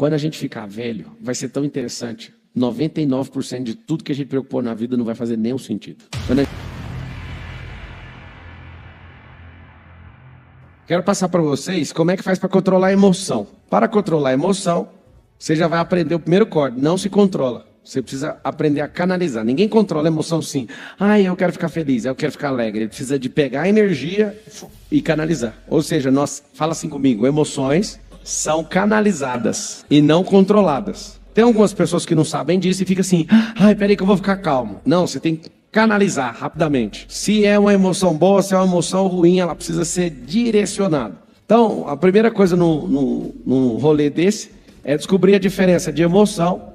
Quando a gente ficar velho, vai ser tão interessante. 99% de tudo que a gente preocupou na vida não vai fazer nenhum sentido. Quero passar para vocês como é que faz para controlar a emoção. Para controlar a emoção, você já vai aprender o primeiro código. Não se controla. Você precisa aprender a canalizar. Ninguém controla a emoção assim. Eu quero ficar feliz, eu quero ficar alegre. Ele precisa de pegar a energia e canalizar. Ou seja, fala assim comigo, emoções são canalizadas e não controladas. Tem algumas pessoas que não sabem disso e ficam assim, peraí que eu vou ficar calmo. Não, você tem que canalizar rapidamente. Se é uma emoção boa, se é uma emoção ruim, ela precisa ser direcionada. Então, a primeira coisa num rolê desse é descobrir a diferença de emoção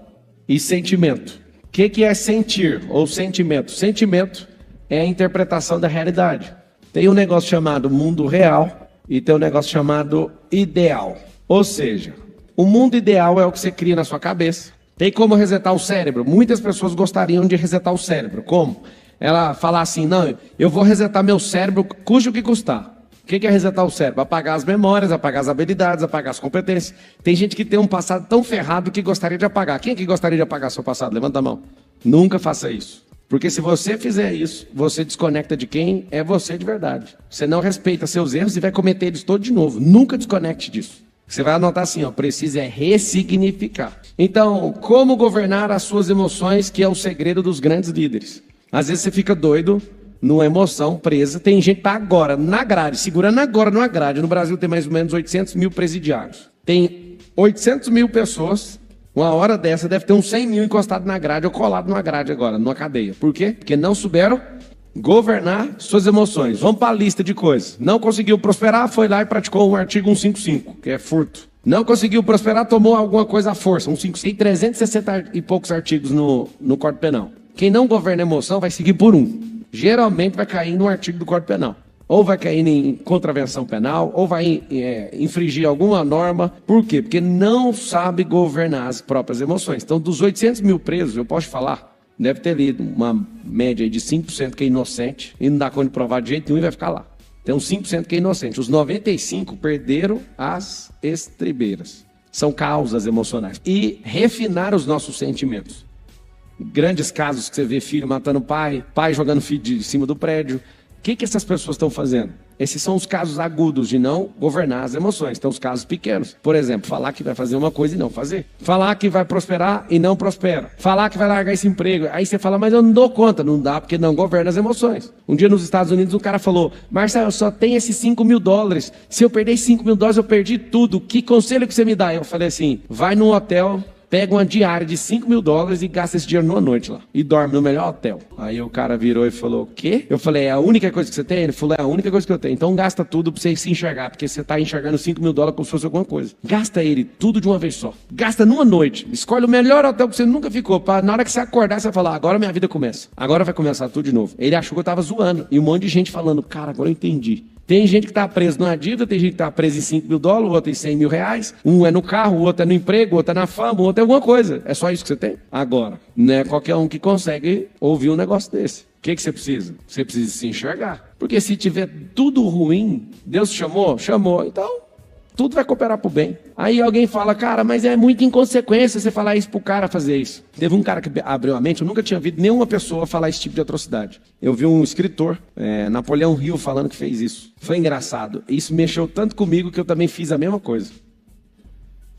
e sentimento. O que é sentir ou sentimento? Sentimento é a interpretação da realidade. Tem um negócio chamado mundo real e tem um negócio chamado ideal. Ou seja, o mundo ideal é o que você cria na sua cabeça. Tem como resetar o cérebro. Muitas pessoas gostariam de resetar o cérebro. Como? Ela falar assim, não, eu vou resetar meu cérebro, custe o que custar. O que é resetar o cérebro? Apagar as memórias, apagar as habilidades, apagar as competências. Tem gente que tem um passado tão ferrado que gostaria de apagar. Quem é que gostaria de apagar seu passado? Levanta a mão. Nunca faça isso. Porque se você fizer isso, você desconecta de quem é você de verdade. Você não respeita seus erros e vai cometer eles todos de novo. Nunca desconecte disso. Você vai anotar assim, precisa ressignificar. Então, como governar as suas emoções, que é o segredo dos grandes líderes. Às vezes você fica doido, numa emoção presa. Tem gente que está agora na grade, segurando agora numa grade. No Brasil tem mais ou menos 800 mil presidiários. Tem 800 mil pessoas, uma hora dessa deve ter uns 100 mil encostados na grade ou colado numa grade agora, numa cadeia. Por quê? Porque não souberam governar suas emoções. Vamos para a lista de coisas. Não conseguiu prosperar, foi lá e praticou um artigo 155, que é furto. Não conseguiu prosperar, tomou alguma coisa à força. 155 tem 360 e poucos artigos no Código Penal. Quem não governa a emoção vai seguir por um. Geralmente vai cair no artigo do Código Penal. Ou vai cair em contravenção penal, ou vai infringir alguma norma. Por quê? Porque não sabe governar as próprias emoções. Então, dos 800 mil presos, eu posso falar, deve ter lido uma média de 5% que é inocente e não dá conta de provar de jeito nenhum e vai ficar lá. Tem uns 5% que é inocente. Os 95% perderam as estribeiras. São causas emocionais. E refinar os nossos sentimentos. Grandes casos que você vê filho matando pai jogando filho de cima do prédio. O que essas pessoas estão fazendo? Esses são os casos agudos de não governar as emoções. Então, os casos pequenos. Por exemplo, falar que vai fazer uma coisa e não fazer. Falar que vai prosperar e não prospera. Falar que vai largar esse emprego. Aí você fala, mas eu não dou conta. Não dá porque não governa as emoções. Um dia nos Estados Unidos, um cara falou, Marcelo, eu só tenho esses $5 mil. Se eu perder $5 mil, eu perdi tudo. Que conselho que você me dá? Eu falei assim, vai num hotel, pega uma diária de $5 mil e gasta esse dinheiro numa noite lá. E dorme no melhor hotel. Aí o cara virou e falou, o quê? Eu falei, é a única coisa que você tem? Ele falou, é a única coisa que eu tenho. Então gasta tudo pra você se enxergar, porque você tá enxergando $5 mil como se fosse alguma coisa. Gasta ele tudo de uma vez só. Gasta numa noite. Escolhe o melhor hotel que você nunca ficou. Pra na hora que você acordar, você vai falar, agora minha vida começa. Agora vai começar tudo de novo. Ele achou que eu tava zoando. E um monte de gente falando, cara, agora eu entendi. Tem gente que está preso numa dívida, tem gente que está preso em $5 mil, o outro em $100 mil. Um é no carro, o outro é no emprego, o outro é na fama, o outro é alguma coisa. É só isso que você tem? Agora, não é qualquer um que consegue ouvir um negócio desse. O que você precisa? Você precisa se enxergar. Porque se tiver tudo ruim, Deus te chamou? Chamou. Então, tudo vai cooperar para o bem. Aí alguém fala, cara, mas é muita inconsequência você falar isso pro cara fazer isso. Teve um cara que abriu a mente, eu nunca tinha ouvido nenhuma pessoa falar esse tipo de atrocidade. Eu vi um escritor, Napoleão Hill, falando que fez isso. Foi engraçado. Isso mexeu tanto comigo que eu também fiz a mesma coisa.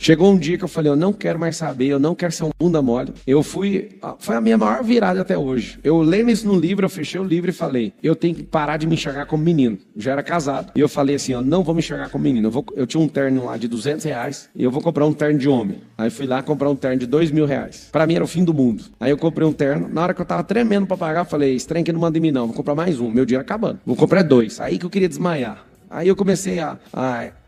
Chegou um dia que eu falei, eu não quero mais saber, eu não quero ser um bunda mole. Foi a minha maior virada até hoje. Eu lendo isso no livro, eu fechei o livro e falei, eu tenho que parar de me enxergar como menino. Eu já era casado. E eu falei assim, eu não vou me enxergar como menino. Eu tinha um terno lá de R$200 e eu vou comprar um terno de homem. Aí fui lá comprar um terno de R$2 mil. Pra mim era o fim do mundo. Aí eu comprei um terno, na hora que eu tava tremendo pra pagar, eu falei, esse trem que não manda em mim não, vou comprar mais um, meu dinheiro acabando. Vou comprar 2. Aí que eu queria desmaiar. Aí eu comecei a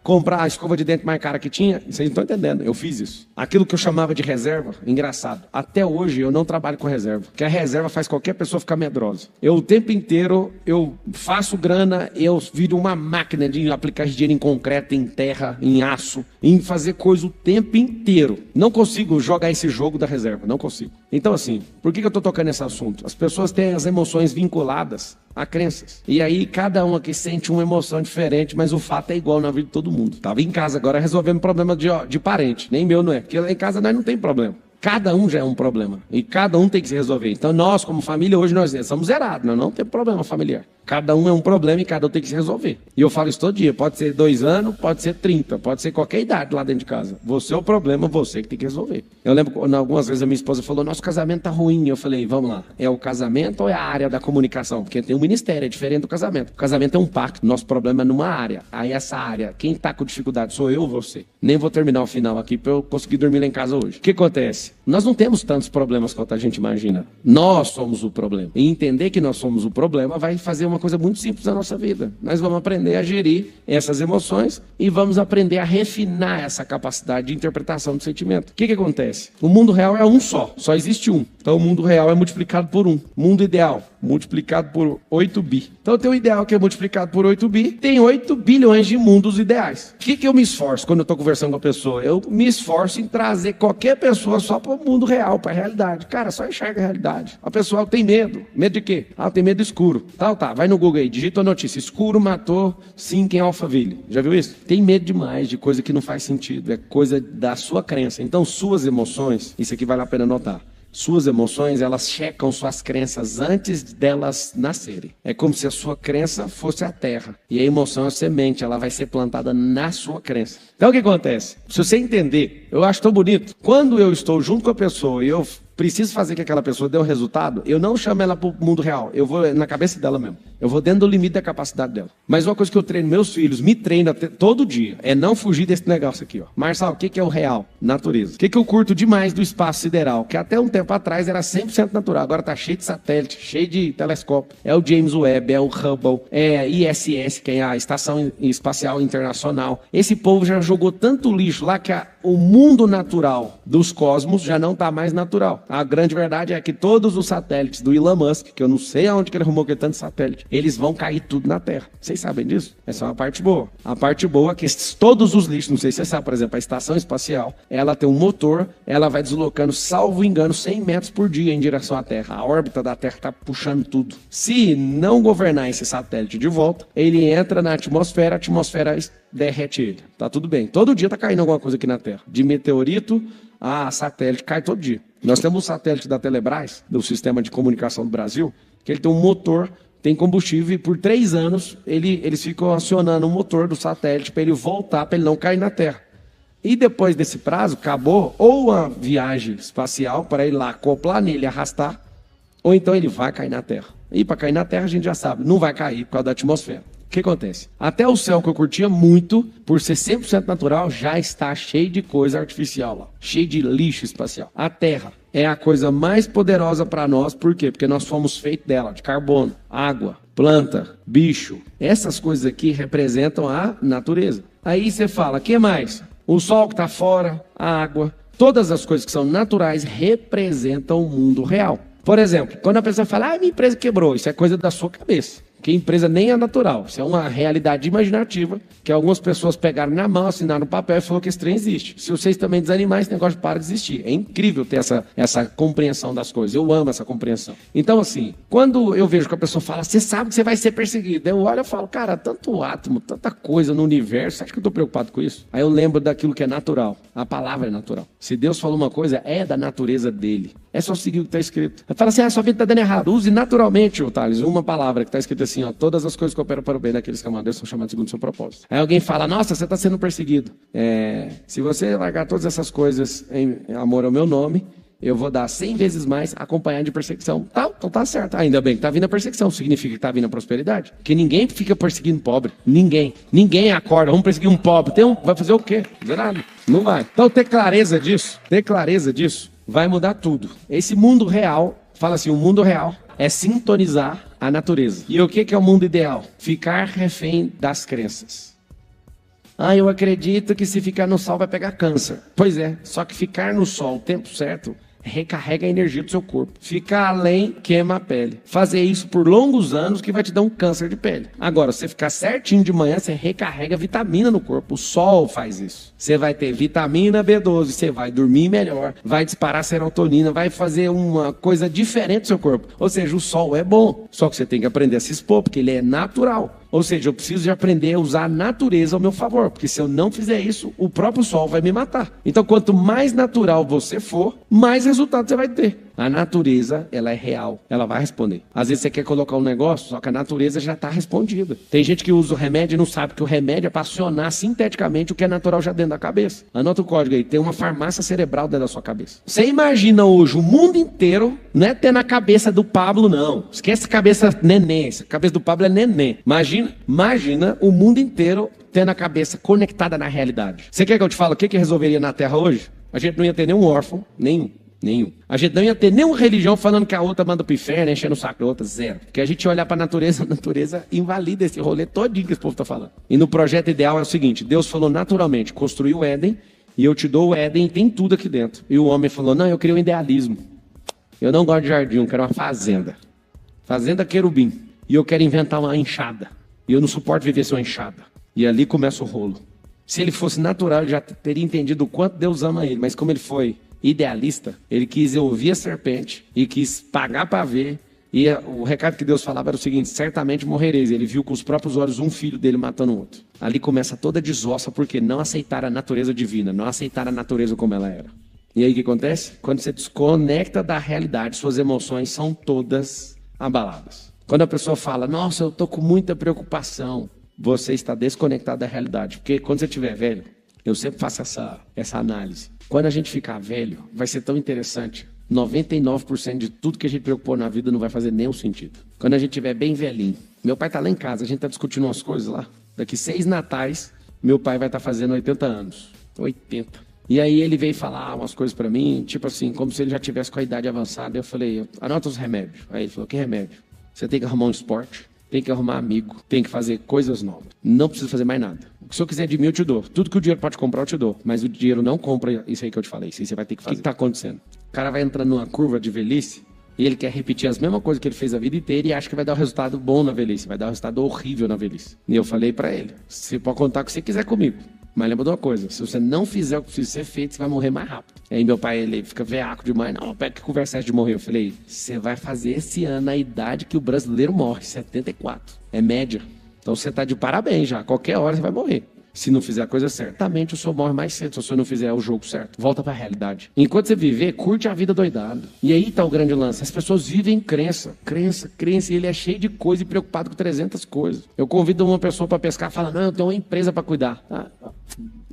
comprar a escova de dente mais cara que tinha. Vocês não estão entendendo, eu fiz isso. Aquilo que eu chamava de reserva, engraçado. Até hoje eu não trabalho com reserva. Porque a reserva faz qualquer pessoa ficar medrosa. Eu o tempo inteiro, eu faço grana, eu viro uma máquina de aplicar dinheiro em concreto, em terra, em aço, em fazer coisa o tempo inteiro. Não consigo jogar esse jogo da reserva, não consigo. Então assim, por que eu estou tocando nesse assunto? As pessoas têm as emoções vinculadas a crenças. E aí cada um aqui sente uma emoção diferente, mas o fato é igual na vida de todo todo mundo. Tava em casa agora resolvendo problema de parente. Nem meu não é, porque lá em casa nós não tem problema. Cada um já é um problema. E cada um tem que se resolver. Então nós, como família, hoje nós somos zerados. Nós não temos problema familiar. Cada um é um problema e cada um tem que se resolver. E eu falo isso todo dia. Pode ser 2 anos, pode ser 30, pode ser qualquer idade lá dentro de casa. Você é o problema, você que tem que resolver. Eu lembro que algumas vezes a minha esposa falou, nosso casamento tá ruim. Eu falei, vamos lá. É o casamento ou é a área da comunicação? Porque tem um ministério, é diferente do casamento. O casamento é um pacto. Nosso problema é numa área. Aí essa área, quem tá com dificuldade sou eu ou você. Nem vou terminar o final aqui para eu conseguir dormir lá em casa hoje. O que acontece? Nós não temos tantos problemas quanto a gente imagina. Nós somos o problema. E entender que nós somos o problema vai fazer uma coisa muito simples na nossa vida. Nós vamos aprender a gerir essas emoções e vamos aprender a refinar essa capacidade de interpretação do sentimento. O que acontece? O mundo real é um só existe um. Então o mundo real é multiplicado por 1. Mundo ideal, multiplicado por 8 bi. Então tem o ideal que é multiplicado por 8 bi, tem 8 bilhões de mundos ideais. O que eu me esforço quando eu estou conversando com a pessoa? Eu me esforço em trazer qualquer pessoa só para o mundo real, para a realidade. Cara, só enxerga a realidade. A pessoa tem medo. Medo de quê? Tem medo do escuro. Tá, vai no Google aí, digita a notícia. Escuro matou 5 em Alphaville. Já viu isso? Tem medo demais de coisa que não faz sentido. É coisa da sua crença. Então suas emoções, isso aqui vale a pena notar. Suas emoções, elas checam suas crenças antes delas nascerem. É como se a sua crença fosse a terra. E a emoção é a semente, ela vai ser plantada na sua crença. Então o que acontece? Se você entender, eu acho tão bonito. Quando eu estou junto com a pessoa e eu preciso fazer que aquela pessoa dê um resultado, eu não chamo ela para o mundo real. Eu vou na cabeça dela mesmo. Eu vou dentro do limite da capacidade dela. Mas uma coisa que eu treino meus filhos, me treino todo dia, é não fugir desse negócio aqui, ó. Marçal, o que é o real? Natureza. O que eu curto demais do espaço sideral? Que até um tempo atrás era 100% natural. Agora tá cheio de satélite, cheio de telescópio. É o James Webb, é o Hubble, é a ISS, que é a Estação Espacial Internacional. Esse povo já jogou tanto lixo lá que o mundo natural dos cosmos já não está mais natural. A grande verdade é que todos os satélites do Elon Musk, que eu não sei aonde que ele arrumou aquele tanto satélite, eles vão cair tudo na Terra. Vocês sabem disso? Essa é uma parte boa. A parte boa é que todos os lixos, não sei se você sabe, por exemplo, a estação espacial, ela tem um motor, ela vai deslocando, salvo engano, 100 metros por dia em direção à Terra. A órbita da Terra está puxando tudo. Se não governar esse satélite de volta, ele entra na atmosfera, a atmosfera derrete ele. Tá tudo bem. Todo dia tá caindo alguma coisa aqui na Terra. De meteorito a satélite, cai todo dia. Nós temos um satélite da Telebrás, do Sistema de Comunicação do Brasil, que ele tem um motor, tem combustível e por 3 anos eles ficam acionando o motor do satélite para ele voltar, para ele não cair na Terra. E depois desse prazo, acabou ou a viagem espacial para ir lá acoplar nele, arrastar, ou então ele vai cair na Terra. E para cair na Terra a gente já sabe, não vai cair por causa da atmosfera. O que acontece? Até o céu que eu curtia muito, por ser 100% natural, já está cheio de coisa artificial lá. Cheio de lixo espacial. A Terra é a coisa mais poderosa para nós. Por quê? Porque nós fomos feitos dela, de carbono, água, planta, bicho. Essas coisas aqui representam a natureza. Aí você fala, o que mais? O sol que está fora, a água. Todas as coisas que são naturais representam o mundo real. Por exemplo, quando a pessoa fala, minha empresa quebrou, isso é coisa da sua cabeça. Que empresa nem é natural, isso é uma realidade imaginativa que algumas pessoas pegaram na mão, assinaram no papel e falaram que esse trem existe. Se vocês também desanimar, esse negócio para de existir. É incrível ter essa compreensão das coisas, eu amo essa compreensão. Então assim, quando eu vejo que a pessoa fala, você sabe que você vai ser perseguido, eu olho e falo, cara, tanto átomo, tanta coisa no universo, você acha que eu estou preocupado com isso? Aí eu lembro daquilo que é natural, a palavra é natural. Se Deus falou uma coisa, é da natureza dele. É só seguir o que está escrito. Fala assim, sua vida está dando errado. Use naturalmente, Thales, uma palavra que está escrita assim, ó, todas as coisas que operam para o bem daqueles que amam a Deus são chamadas segundo o seu propósito. Aí alguém fala, nossa, você está sendo perseguido. Se você largar todas essas coisas em amor ao meu nome, eu vou dar 100 vezes mais acompanhado de perseguição. Então tá certo. Ainda bem que está vindo a perseguição. Significa que está vindo a prosperidade. Porque ninguém fica perseguindo pobre. Ninguém acorda. Vamos perseguir um pobre. Vai fazer o quê? Nada. Não vai. Então ter clareza disso, vai mudar tudo. Esse mundo real, fala assim, o mundo real é sintonizar a natureza. E o que é o mundo ideal? Ficar refém das crenças. Eu acredito que se ficar no sol vai pegar câncer. Pois é, só que ficar no sol o tempo certo recarrega a energia do seu corpo. Ficar além queima a pele. Fazer isso por longos anos que vai te dar um câncer de pele. Agora, você ficar certinho de manhã, você recarrega vitamina no corpo. O sol faz isso. Você vai ter vitamina B12, você vai dormir melhor, vai disparar serotonina, vai fazer uma coisa diferente do seu corpo. Ou seja, o sol é bom. Só que você tem que aprender a se expor, porque ele é natural. Ou seja, eu preciso de aprender a usar a natureza ao meu favor, porque se eu não fizer isso, o próprio sol vai me matar. Então, quanto mais natural você for, mais resultado você vai ter. A natureza, ela é real, ela vai responder. Às vezes você quer colocar um negócio, só que a natureza já está respondida. Tem gente que usa o remédio e não sabe que o remédio é para acionar sinteticamente o que é natural já dentro da cabeça. Anota o código aí, tem uma farmácia cerebral dentro da sua cabeça. Você imagina hoje o mundo inteiro, não é ter na cabeça do Pablo, não. Esquece a cabeça neném, a cabeça do Pablo é neném. Imagina o mundo inteiro tendo a cabeça conectada na realidade. Você quer que eu te fale o que resolveria na Terra hoje? A gente não ia ter nenhum órfão, nenhum. A gente não ia ter nenhuma religião falando que a outra manda pro inferno, enchendo o saco da outra, zero. Porque a gente olhar pra natureza, a natureza invalida esse rolê todinho que esse povo tá falando. E no projeto ideal é o seguinte, Deus falou naturalmente, construiu o Éden, e eu te dou o Éden e tem tudo aqui dentro. E o homem falou, não, eu queria um idealismo. Eu não gosto de jardim, eu quero uma fazenda. Fazenda querubim. E eu quero inventar uma enxada. E eu não suporto viver sem uma enxada. E ali começa o rolo. Se ele fosse natural, ele já teria entendido o quanto Deus ama ele. Mas como ele foi idealista, ele quis ouvir a serpente e quis pagar para ver. E o recado que Deus falava era o seguinte, certamente morrereis. Ele viu com os próprios olhos um filho dele matando o outro. Ali começa toda a desossa, porque não aceitaram a natureza divina, não aceitaram a natureza como ela era. E aí o que acontece? Quando você desconecta da realidade, suas emoções são todas abaladas. Quando a pessoa fala, nossa, eu estou com muita preocupação, você está desconectado da realidade. Porque quando você estiver velho, eu sempre faço essa análise. Quando a gente ficar velho, vai ser tão interessante. 99% de tudo que a gente preocupou na vida não vai fazer nenhum sentido. Quando a gente estiver bem velhinho. Meu pai está lá em casa, a gente está discutindo umas coisas lá. Daqui 6 natais, meu pai vai estar fazendo 80 anos. 80. E aí ele veio falar umas coisas para mim, tipo assim, como se ele já tivesse com a idade avançada. Eu falei, anota os remédios. Aí ele falou, que remédio? Você tem que arrumar um esporte, tem que arrumar amigo, tem que fazer coisas novas. Não precisa fazer mais nada. O que se eu quiser de mim, eu te dou. Tudo que o dinheiro pode comprar, eu te dou. Mas o dinheiro não compra isso aí que eu te falei. Isso aí você vai ter que fazer. O que está acontecendo? O cara vai entrando numa curva de velhice e ele quer repetir as mesmas coisas que ele fez a vida inteira e acha que vai dar um resultado bom na velhice. Vai dar um resultado horrível na velhice. E eu falei para ele, você pode contar o que você quiser comigo. Mas lembra de uma coisa, se você não fizer o que precisa ser feito, você vai morrer mais rápido. Aí meu pai, ele fica veaco demais. Não, pega que conversa essa de morrer. Eu falei, você vai fazer esse ano a idade que o brasileiro morre, 74. É média. Então você tá de parabéns já. Qualquer hora você vai morrer. Se não fizer a coisa certa. Certamente o senhor morre mais cedo se o senhor não fizer o jogo certo. Volta pra realidade. Enquanto você viver, curte a vida doidado. E aí tá o grande lance. As pessoas vivem em crença. E ele é cheio de coisa e preocupado com 300 coisas. Eu convido uma pessoa para pescar e fala, não, eu tenho uma empresa para cuidar.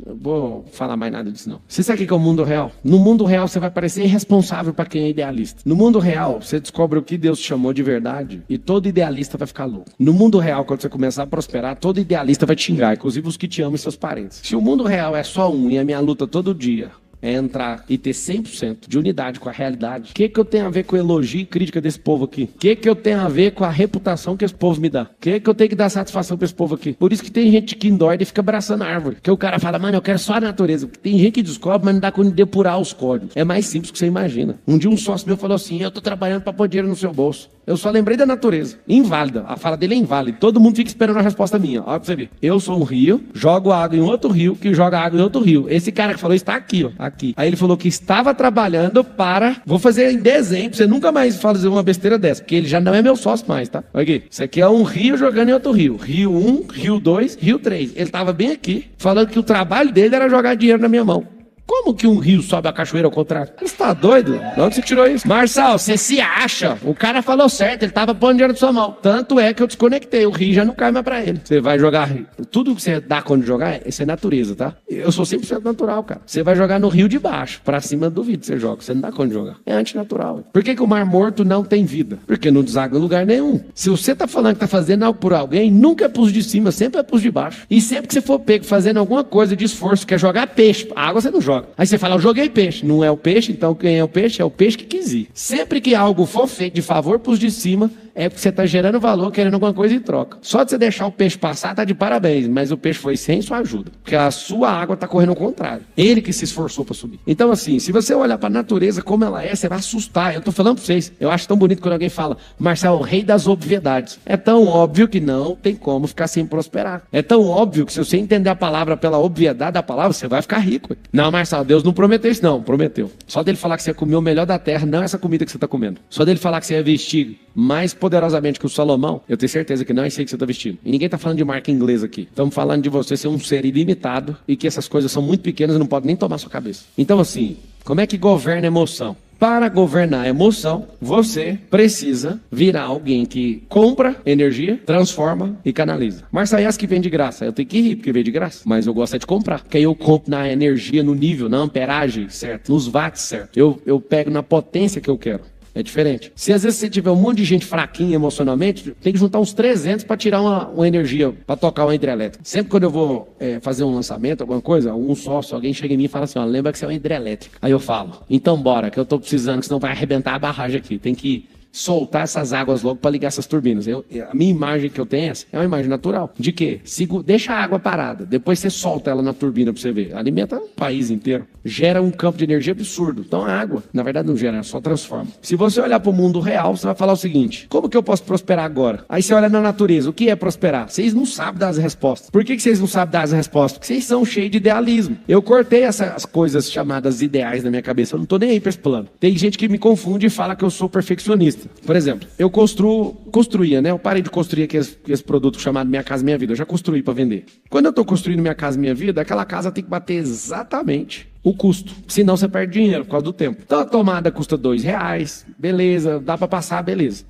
Eu vou falar mais nada disso não. Você sabe o que é o mundo real? No mundo real você vai parecer irresponsável para quem é idealista. No mundo real você descobre o que Deus te chamou de verdade e todo idealista vai ficar louco. No mundo real, quando você começar a prosperar, todo idealista vai te xingar, inclusive os que te amam e seus parentes. Se o mundo real é só um e a minha luta todo dia é entrar e ter 100% de unidade com a realidade, o que eu tenho a ver com elogio e crítica desse povo aqui? O que eu tenho a ver com a reputação que esse povo me dá? O que eu tenho que dar satisfação para esse povo aqui? Por isso que tem gente que endoida e fica abraçando a árvore. Que o cara fala, mano, eu quero só a natureza. Tem gente que descobre, mas não dá conta de depurar os códigos. É mais simples do que você imagina. Um dia um sócio meu falou assim, eu tô trabalhando para pôr dinheiro no seu bolso. Eu só lembrei da natureza. Inválida. A fala dele é inválida. Todo mundo fica esperando a resposta minha. Olha pra você ver. Eu sou um rio, jogo água em outro rio, que joga água em outro rio. Esse cara que falou está aqui, ó. Aqui. Aí ele falou que estava trabalhando para... Vou fazer em desenho, pra você nunca mais fazer uma besteira dessa. Porque ele já não é meu sócio mais, tá? Olha aqui. Isso aqui é um rio jogando em outro rio. Rio 1, Rio 2, Rio 3. Ele estava bem aqui, falando que o trabalho dele era jogar dinheiro na minha mão. Como que um rio sobe a cachoeira ao contrário? Você tá doido? De onde você tirou isso? Marçal, você se acha. O cara falou certo, ele tava pondo dinheiro na sua mão. Tanto é que eu desconectei, o rio já não cai mais pra ele. Você vai jogar rio. Tudo que você dá quando jogar, isso é natureza, tá? Eu sou 100% natural, cara. Você vai jogar no rio de baixo. Pra cima, duvido que você joga. Você não dá quando jogar. É antinatural. Por que o Mar Morto não tem vida? Porque não deságua em lugar nenhum. Se você tá falando que tá fazendo algo por alguém, nunca é pros de cima, sempre é pros de baixo. E sempre que você for pego fazendo alguma coisa de esforço, quer jogar peixe, a água você não joga. Aí você fala, eu joguei peixe. Não é o peixe, então quem é o peixe? É o peixe que quis ir. Sempre que algo for feito de favor pros de cima, é porque você está gerando valor, querendo alguma coisa em troca. Só de você deixar o peixe passar, tá de parabéns, mas o peixe foi sem sua ajuda, porque a sua água está correndo ao contrário. Ele que se esforçou para subir. Então assim, se você olhar para a natureza como ela é, você vai assustar. Eu estou falando para vocês, eu acho tão bonito quando alguém fala, Marcelo, o rei das obviedades. É tão óbvio que não tem como ficar sem prosperar. É tão óbvio que se você entender a palavra pela obviedade da palavra, você vai ficar rico. Não, Marcelo, Marcelo, Deus não prometeu isso, não. Prometeu. Só dele falar que você ia comer o melhor da terra, não essa comida que você está comendo. Só dele falar que você ia vestir mais poderosamente que o Salomão, eu tenho certeza que não é isso aí que você está vestindo. E ninguém está falando de marca inglesa aqui. Estamos falando de você ser um ser ilimitado e que essas coisas são muito pequenas e não podem nem tomar sua cabeça. Então, assim, como é que governa a emoção? Para governar a emoção, você precisa virar alguém que compra energia, transforma e canaliza. Marçaias que vem de graça. Eu tenho que rir porque vem de graça. Mas eu gosto de comprar. Porque aí eu compro na energia, no nível, na amperagem, certo? Nos watts, certo? Eu pego na potência que eu quero. É diferente. Se às vezes você tiver um monte de gente fraquinha emocionalmente, tem que juntar uns 300 para tirar uma energia, para tocar uma hidrelétrica. Sempre quando eu vou fazer um lançamento, alguma coisa, um sócio, alguém chega em mim e fala assim, ó, lembra que você é uma hidrelétrica. Aí eu falo, então bora, que eu tô precisando, que senão vai arrebentar a barragem aqui. Tem que soltar essas águas logo para ligar essas turbinas. A minha imagem que eu tenho é uma imagem natural. De quê? Deixa a água parada, depois você solta ela na turbina para você ver. Alimenta o país inteiro. Gera um campo de energia absurdo. Então a água, na verdade não gera, só transforma. Se você olhar para o mundo real, você vai falar o seguinte, como que eu posso prosperar agora? Aí você olha na natureza, o que é prosperar? Vocês não sabem dar as respostas. Por que vocês não sabem dar as respostas? Porque vocês são cheios de idealismo. Eu cortei essas coisas chamadas ideais na minha cabeça, eu não tô nem aí para esse plano. Tem gente que me confunde e fala que eu sou perfeccionista. Por exemplo, eu construía, né? Eu parei de construir esse produto chamado Minha Casa Minha Vida. Eu já construí para vender. Quando eu estou construindo Minha Casa Minha Vida, aquela casa tem que bater exatamente o custo. Senão você perde dinheiro por causa do tempo. Então a tomada custa R$2, beleza, dá para passar, beleza.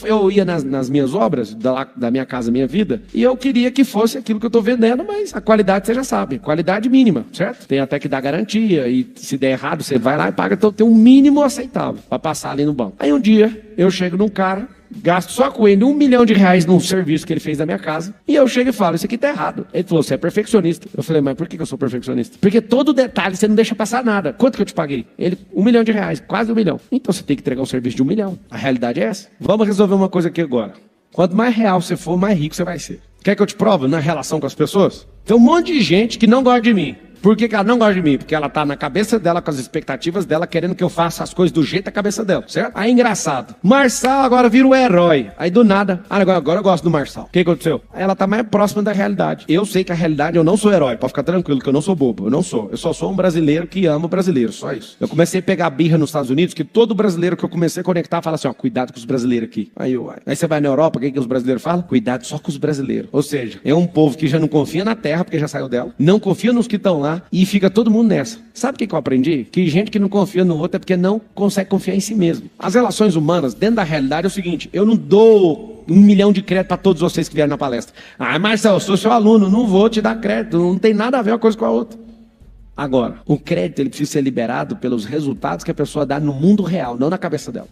Eu ia nas minhas obras, da Minha Casa Minha Vida, e eu queria que fosse aquilo que eu estou vendendo, mas a qualidade você já sabe, qualidade mínima, certo? Tem até que dar garantia, e se der errado, você vai lá e paga, então tem um mínimo aceitável para passar ali no banco. Aí um dia, eu chego num cara, gasto só com ele R$1 milhão num serviço que ele fez na minha casa, e eu chego e falo, isso aqui tá errado. Ele falou, você é perfeccionista. Eu falei, mas por que eu sou perfeccionista? Porque todo detalhe você não deixa passar nada. Quanto que eu te paguei? Ele, R$1 milhão, quase R$1 milhão. Então você tem que entregar um serviço de R$1 milhão. A realidade é essa. Vamos resolver uma coisa aqui agora. Quanto mais real você for, mais rico você vai ser. Quer que eu te prove na relação com as pessoas? Tem um monte de gente que não gosta de mim. Por que ela não gosta de mim? Porque ela tá na cabeça dela, com as expectativas dela, querendo que eu faça as coisas do jeito da cabeça dela, certo? Aí engraçado. Marçal agora vira o herói. Aí do nada, agora eu gosto do Marçal. O que aconteceu? Aí ela tá mais próxima da realidade. Eu sei que a realidade, eu não sou herói. Pode ficar tranquilo que eu não sou bobo. Eu não sou. Eu só sou um brasileiro que ama o brasileiro. Só isso. Eu comecei a pegar birra nos Estados Unidos, que todo brasileiro que eu comecei a conectar fala assim, ó, cuidado com os brasileiros aqui. Aí você vai na Europa, o que os brasileiros falam? Cuidado só com os brasileiros. Ou seja, é um povo que já não confia na terra, porque já saiu dela. Não confia nos que estão lá e fica todo mundo nessa. Sabe o que eu aprendi? Que gente que não confia no outro é porque não consegue confiar em si mesmo. As relações humanas, dentro da realidade, é o seguinte, eu não dou R$1 milhão de crédito para todos vocês que vieram na palestra. Ah, Marcelo, eu sou seu aluno, não vou te dar crédito, não tem nada a ver uma coisa com a outra. Agora, o crédito ele precisa ser liberado pelos resultados que a pessoa dá no mundo real, não na cabeça dela.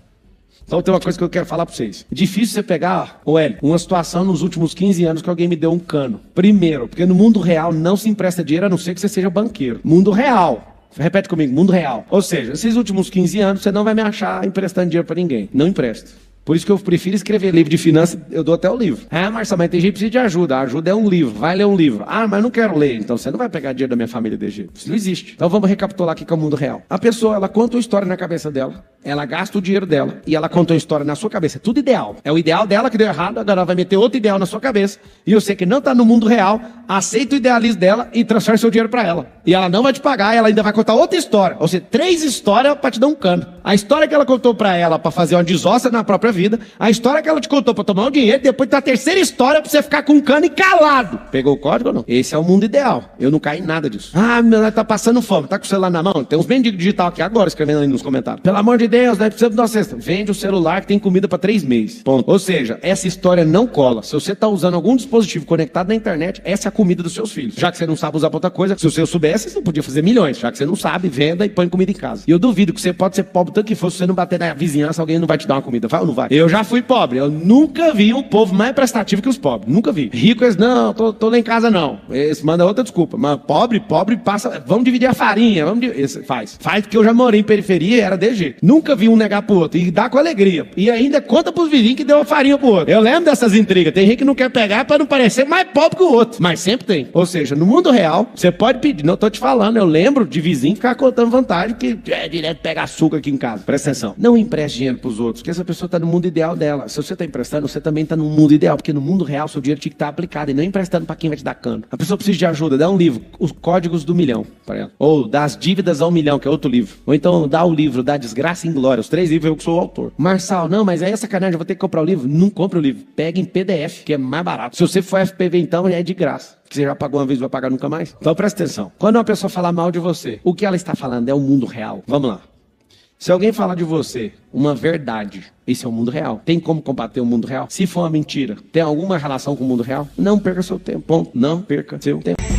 Então tem uma coisa que eu quero falar para vocês. É difícil você pegar, uma situação nos últimos 15 anos que alguém me deu um cano. Primeiro, porque no mundo real não se empresta dinheiro a não ser que você seja banqueiro. Mundo real. Repete comigo, mundo real. Ou seja, esses últimos 15 anos você não vai me achar emprestando dinheiro para ninguém. Não empresto. Por isso que eu prefiro escrever livro de finanças, eu dou até o livro. Ah, Marcelo, mas tem gente que precisa de ajuda. A ajuda é um livro, vai ler um livro. Ah, mas não quero ler. Então você não vai pegar dinheiro da minha família desse jeito. Isso não existe. Então vamos recapitular aqui com o mundo real. A pessoa, ela conta uma história na cabeça dela, ela gasta o dinheiro dela e ela conta uma história na sua cabeça. É tudo ideal. É o ideal dela que deu errado, agora ela vai meter outro ideal na sua cabeça. E eu sei que não está no mundo real, aceita o idealismo dela e transfere seu dinheiro para ela. E ela não vai te pagar, ela ainda vai contar outra história. Ou seja, 3 histórias para te dar um cano. A história que ela contou para ela para fazer uma desossa na própria vida, a história que ela te contou para tomar o dinheiro, depois tem a terceira história para você ficar com um cano e calado. Pegou o código ou não? Esse é o mundo ideal. Eu não caio em nada disso. Ah, meu, tá passando fome, tá com o celular na mão? Tem uns mendigos digital aqui agora escrevendo aí nos comentários. Pelo amor de Deus, nós precisamos de uma cesta. Vende o celular que tem comida para 3 meses. Ponto. Ou seja, essa história não cola. Se você tá usando algum dispositivo conectado na internet, essa é a comida dos seus filhos. Já que você não sabe usar pra outra coisa, se você soubesse, você não podia fazer milhões. Já que você não sabe, venda e põe comida em casa. E eu duvido que você pode ser pobre tanto que for, se você não bater na vizinhança, alguém não vai te dar uma comida. Vai ou não vai? Eu já fui pobre. Eu nunca vi um povo mais prestativo que os pobres. Nunca vi. Rico, eles, não, tô lá em casa não. Eles mandam outra desculpa. Mas pobre passa, vamos dividir a farinha. Faz porque eu já morei em periferia e era desse jeito. Nunca nunca vi um negar pro outro. E dá com alegria. E ainda conta pros vizinhos que deu a farinha pro outro. Eu lembro dessas intrigas. Tem gente que não quer pegar pra não parecer mais pobre que o outro. Mas sempre tem. Ou seja, no mundo real, você pode pedir. Não tô te falando, eu lembro de vizinho ficar contando vantagem que é direto pegar açúcar aqui em casa. Presta atenção. Não empreste dinheiro pros outros, porque essa pessoa tá no mundo ideal dela. Se você tá emprestando, você também tá no mundo ideal. Porque no mundo real, seu dinheiro tinha que estar aplicado e não emprestando pra quem vai te dar cano. A pessoa precisa de ajuda, dá um livro, Os Códigos do Milhão, para ela. Ou Das Dívidas ao Milhão, que é outro livro. Ou então dá o livro Da Desgraça em Glória. Os 3 livros eu que sou o autor. Marçal, não, mas aí é sacanagem, eu vou ter que comprar o livro. Não compra o livro, pega em PDF, que é mais barato. Se você for FPV, então, é de graça. Que você já pagou uma vez, vai pagar nunca mais. Então presta atenção. Quando uma pessoa falar mal de você, o que ela está falando é o mundo real. Vamos lá. Se alguém falar de você uma verdade, esse é o mundo real. Tem como combater o mundo real? Se for uma mentira, tem alguma relação com o mundo real? Não perca seu tempo. Ponto. Não perca seu tempo.